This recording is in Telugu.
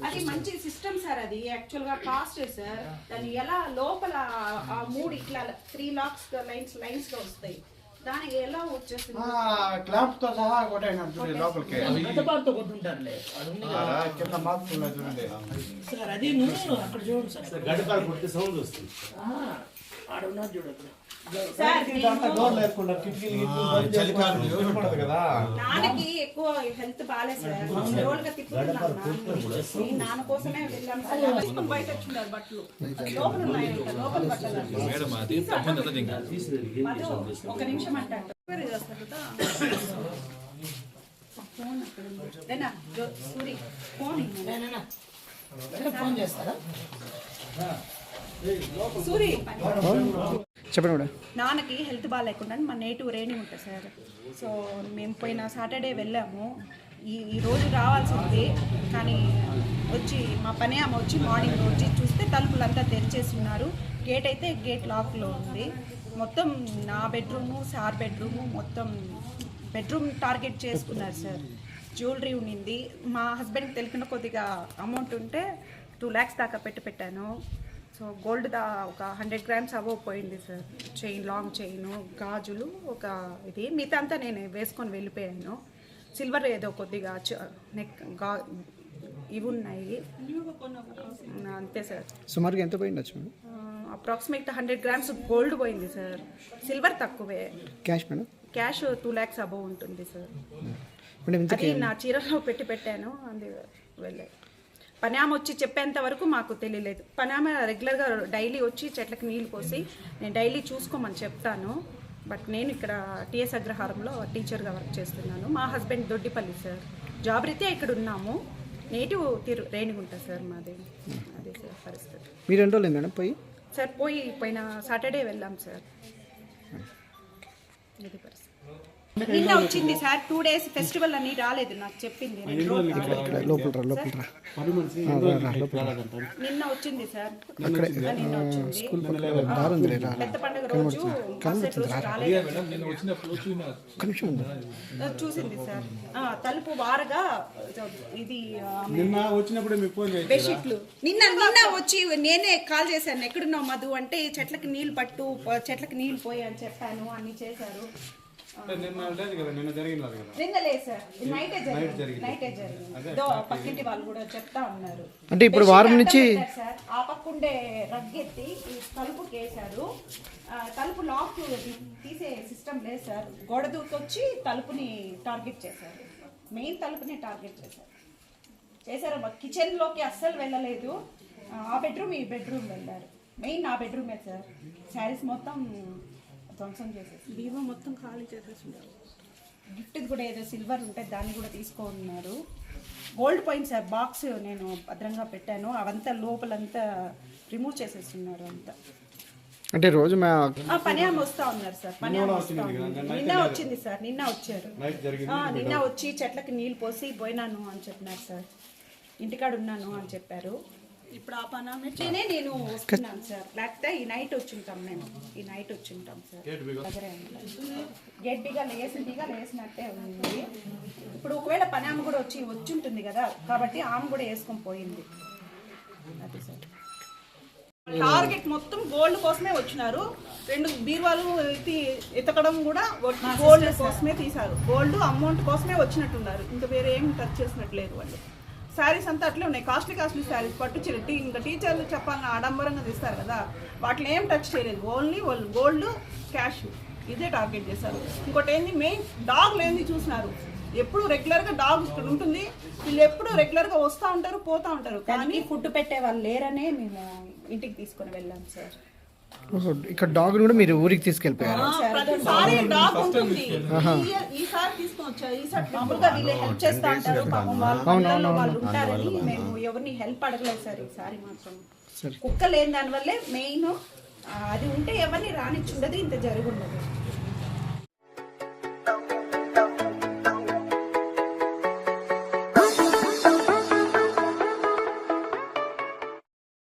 అది మంచి సిస్టమ్ సార్. అది యాక్చువల్ గా కాస్ట్ సార్. దాన్ని ఎలా లోపల ఆ 3 ఇట్లా 3 లాక్స్ లైన్స్ లో వస్తాయి. దానికి ఎలా వచ్చేస్తుంది క్లాంప్ తో సహా కొట్టేయండి లోపలికి. గడ్డపారతో కొట్టుంటారులే. కింద మాత్రం చూడండి సార్. అది అక్కడ చూడండి సార్. గడ్డపార కొడితే సౌండ్ వస్తుంది. ఆడ ఉన్నారు చూడండి. నాన్నకి ఎక్కువ హెల్త్ బాగాలేదు సార్. రోజులుగా తిప్పుతున్నాను. నాన్న కోసమే వెళ్ళాము. బయట వచ్చిండారు బట్టలు లోపల ఉన్నాయి. లోపల బట్టలు ఒక నిమిషం అంటారు. ఫోన్ అక్కడ సూరి ఫోన్ చేస్తారా? సూరి చెప్పండి మేడం. నాన్నకి హెల్త్ బాగా లేకుండా మా నేటివ్ రేణి ఉంటుంది సార్. సో మేము పోయిన సాటర్డే వెళ్ళాము. ఈ రోజు రావాల్సింది కానీ వచ్చి మా పని ఆమె వచ్చి మార్నింగ్ వచ్చి చూస్తే తలుపులంతా తెరిచేసి ఉన్నారు. గేట్ అయితే గేట్ లాక్లో ఉంది. మొత్తం నా బెడ్రూము, సార్ బెడ్రూము, మొత్తం బెడ్రూమ్ టార్గెట్ చేసుకున్నారు సార్. జ్యువెలరీ ఉండింది. మా హస్బెండ్కి తెలిపిన కొద్దిగా అమౌంట్ ఉంటే 2 lakhs దాకా పెట్టాను. సో గోల్డ్ ఒక 100 grams పోయింది సార్. చైన్, లాంగ్ చైన్, గాజులు ఒక ఇది మిగతా అంతా నేను వేసుకొని వెళ్ళిపోయాను. సిల్వర్ ఏదో కొద్దిగా నెక్ ఇవి ఉన్నాయి అంతే సార్. సుమారుగా ఎంత పోయిండొచ్చు మేడం? అప్రాక్సిమేట్ 100 grams గోల్డ్ పోయింది సార్. సిల్వర్ తక్కువే. Cash madam? క్యాష్ 2 lakhs ఉంటుంది సార్. అది నా చీరలో పెట్టాను. అందు వెళ్ళే పనామ వచ్చి చెప్పేంత వరకు మాకు తెలియలేదు. పనామ రెగ్యులర్గా డైలీ వచ్చి చెట్లకు నీళ్ళు పోసి నేను డైలీ చూసుకోమని చెప్తాను. బట్ నేను ఇక్కడ టీఎస్ అగ్రహారంలో టీచర్గా వర్క్ చేస్తున్నాను. మా హస్బెండ్ దొడ్డిపల్లి సార్. జాబ్ రీత్యా ఇక్కడ ఉన్నాము. నేటివ్ రేణిగుంట సార్ మాది. అదే సార్ పరిస్థితి. మీరు ఎన్ని రోజులు మేడం పోయి? సార్ పోయిన సాటర్డే వెళ్ళాం సార్. ఇది పరిస్థితి. నిన్న వచ్చింది సార్. 2 days ఫెస్టివల్ అని రాలేదు నాకు చెప్పింది. నిన్న వచ్చింది సార్. నిన్న వచ్చింది. పెద్ద పండుగ రోజు చూసింది సార్. తలుపు వారగా ఇది బెడ్షీట్లు. నిన్న వచ్చి నేనే కాల్ చేశాను. ఎక్కడున్నావు మధు అంటే చెట్లకి నీళ్ళు పట్టు, చెట్లకి నీళ్ళు పోయి అని చెప్పాను. అన్ని చేశారు. పక్కింటి వాళ్ళు కూడా చెప్తా ఉన్నారు. అంటే ఇప్పుడు వారం నుంచి ఆ పక్కుండే రగ్గెత్తి తలుపు కేసారు. తలుపు లాక్ తీసే సిస్టమ్ లేదు సార్. గోడ దూకొచ్చి తలుపుని టార్గెట్ చేశారు. మెయిన్ తలుపుని టార్గెట్ చేశారు. కిచెన్ లోకి అస్సలు వెళ్ళలేదు. ఆ బెడ్రూమ్ ఈ బెడ్రూమ్ వెళ్ళారు. మెయిన్ నా బెడ్రూమే సార్. శారీస్ మొత్తం ధ్వంసం చేసేసి బీమా మొత్తం ఖాళీ చేసేసి గిఫ్ట్ కూడా ఏదో సిల్వర్ ఉంటే దాన్ని కూడా తీసుకున్నారు. గోల్డ్ పోయింది సార్. బాక్స్ నేను భద్రంగా పెట్టాను. అవంతా లోపలంతా రిమూవ్ చేసేస్తున్నారు అంతా. అంటే రోజు పని ఆమె వస్తూ ఉన్నారు సార్. పని ఆమె వస్తూ ఉన్నారు. నిన్న వచ్చింది సార్. నిన్న వచ్చారు. నిన్న వచ్చి చెట్లకి నీళ్ళు పోసి పోయినాను అని చెప్పినారు సార్. ఇంటికాడ ఉన్నాను అని చెప్పారు. ఇప్పుడు ఆ పని నేను వస్తున్నాను సార్. లేకపోతే ఈ నైట్ వచ్చింటాం. మేము ఈ నైట్ వచ్చింటాం సార్. గేట్ వేసినట్టే ఉంది. ఇప్పుడు ఒకవేళ పని ఆమె కూడా వచ్చింటుంది కదా, కాబట్టి ఆమె కూడా వేసుకొని పోయింది. అది సార్. టార్గెట్ మొత్తం గోల్డ్ కోసమే వచ్చినారు. 2 బీరువాలు ఎతకడం కూడా గోల్డ్ కోసమే తీశారు. గోల్డ్ అమౌంట్ కోసమే వచ్చినట్టున్నారు. ఇంకా వేరే ఏం టచ్ చేసినట్లేదు వాళ్ళు. శారీస్ అంతా అట్లే ఉన్నాయి. కాస్ట్లీ శారీస్ పట్టు చీర. ఇంకా టీచర్లు చెప్పాలని ఆడంబరంగా తీస్తారు కదా, వాటిని ఏం టచ్ చేయలేదు. ఓన్లీ వాళ్ళు గోల్డ్, క్యాష్ ఇదే టార్గెట్ చేశారు. ఇంకోటి ఏంది, మెయిన్ డాగ్లు ఏంది చూసినారు. ఎప్పుడు రెగ్యులర్గా డాగ్ ఇక్కడ ఉంటుంది. వీళ్ళు ఎప్పుడు రెగ్యులర్గా వస్తూ ఉంటారు, పోతూ ఉంటారు. కానీ ఫుడ్ పెట్టే వాళ్ళు లేరనే మేము ఇంటికి తీసుకొని వెళ్ళాం సార్. ఇక్కడ డాగ్ కూడా మీరు ఊరికి తీసుకెళ్ళిపోయారు? ప్రతిసారి డాగ్ ఉంటుంది. ఈసారి తీసుకొని వచ్చారు. ఈసారి మామూలుగా వీళ్ళు హెల్ప్ చేస్తూ ఉంటారు. పాపం వాళ్ళు ఉంటారని మేము ఎవరిని హెల్ప్ అడగలేదు సార్. ఈసారి మాత్రం కుక్క లేని దానివల్లే మెయిన్. అది ఉంటే ఎవరిని రానిచ్చుండదు, ఇంత జరుగుండదు.